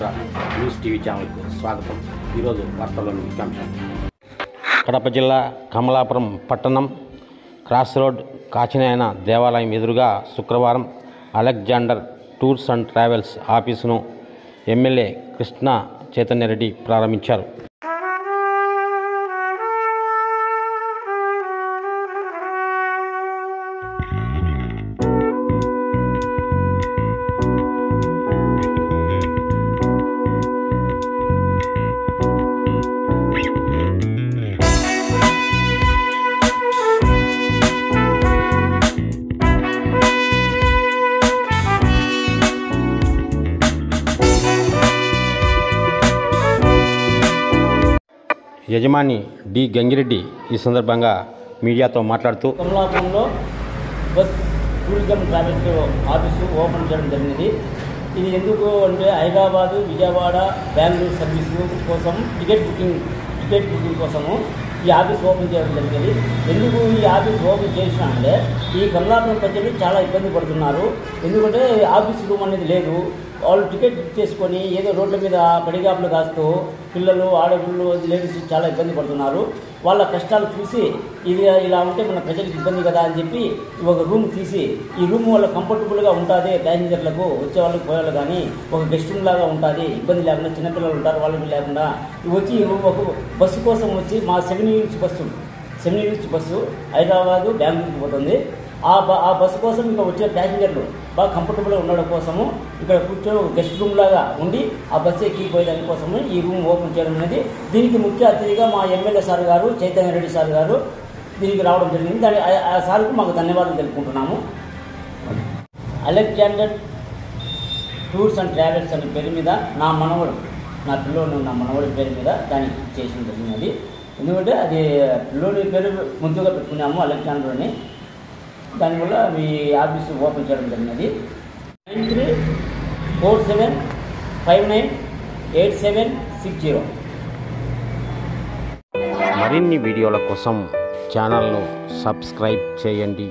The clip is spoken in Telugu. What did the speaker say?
మిత్ర న్యూస్ టీవీ ఛానల్కు స్వాగతం. ఈరోజు వార్తల్లోని ముఖ్యాంశాలు. కడప జిల్లా కమలాపురం పట్టణం క్రాస్ రోడ్ కాచినాయన దేవాలయం ఎదురుగా శుక్రవారం అలెగ్జాండర్ టూర్స్ అండ్ ట్రావెల్స్ ఆఫీసును ఎమ్మెల్యే కృష్ణ చైతన్యరెడ్డి ప్రారంభించారు. యజమాని డి గంగిరెడ్డి ఈ సందర్భంగా మీడియాతో మాట్లాడుతూ కమలాపురంలో bus tourism travels office open చేయడం జరిగింది. ఇది ఎందుకు అంటే హైదరాబాదు, విజయవాడ, బెంగళూరు సర్వీసు కోసం టికెట్ బుకింగ్ కోసము ఈ ఆఫీస్ ఓపెన్ చేయడం జరిగింది. ఎందుకు ఈ ఆఫీస్ ఓపెన్ చేసినా అంటే ఈ కమలాపురం ప్రజలు చాలా ఇబ్బంది పడుతున్నారు. ఎందుకంటే ఆఫీస్ రూమ్ అనేది లేదు. వాళ్ళు టికెట్ బుక్ చేసుకొని ఏదో రోడ్ల మీద పడిగాపులు కాస్తూ పిల్లలు, ఆడపిల్లలు, లేడీస్ చాలా ఇబ్బంది పడుతున్నారు. వాళ్ళ కష్టాలు చూసి ఇది ఇలా ఉంటే మన ప్రజలకు ఇబ్బంది కదా అని చెప్పి ఒక రూమ్ తీసి ఈ రూమ్ వాళ్ళ కంఫర్టబుల్గా ఉంటుంది. ప్యాసింజర్లకు వచ్చేవాళ్ళకి పోయేవాళ్ళు కానీ ఒక గెస్ట్ రూమ్ లాగా ఉంటుంది. ఇబ్బంది లేకుండా చిన్నపిల్లలు ఉంటారు, వాళ్ళకి లేకుండా వచ్చి ఈ రూమ్ ఒక బస్సు కోసం వచ్చి మా 7 యూనిట్స్ బస్సు హైదరాబాదు, బెంగళూరుకి పోతుంది. ఆ బస్సు కోసం ఇంకా వచ్చే ప్యాసింజర్లు బాగా కంఫర్టబుల్గా ఉండడం కోసము ఇక్కడ కూర్చొని ఒక గెస్ట్ రూమ్ లాగా ఉండి ఆ బస్సు ఎక్కిపోయేదాని కోసము ఈ రూమ్ ఓపెన్ చేయడం అనేది. దీనికి ముఖ్య అతిథిగా మా ఎమ్మెల్యే సార్ గారు, చైతన్య రెడ్డి సార్ గారు దీనికి రావడం జరిగింది. దాని ఆ సార్కు మాకు ధన్యవాదాలు తెలుపుకుంటున్నాము. అలెగ్జాండర్ టూర్స్ అండ్ ట్రావెల్స్ అనే పేరు మీద నా మనవడి పేరు మీద దాన్ని చేయడం జరిగినది. ఎందుకంటే అది పిల్లోడి పేరు ముందుగా పెట్టుకున్నాము అలెగ్జాండర్ అని. దానివల్ల మీ ఆఫీసు ఓపెన్ చేయడం జరిగినది. 9347598760. మరిన్ని వీడియోల కోసం ఛానల్ను సబ్స్క్రైబ్ చేయండి.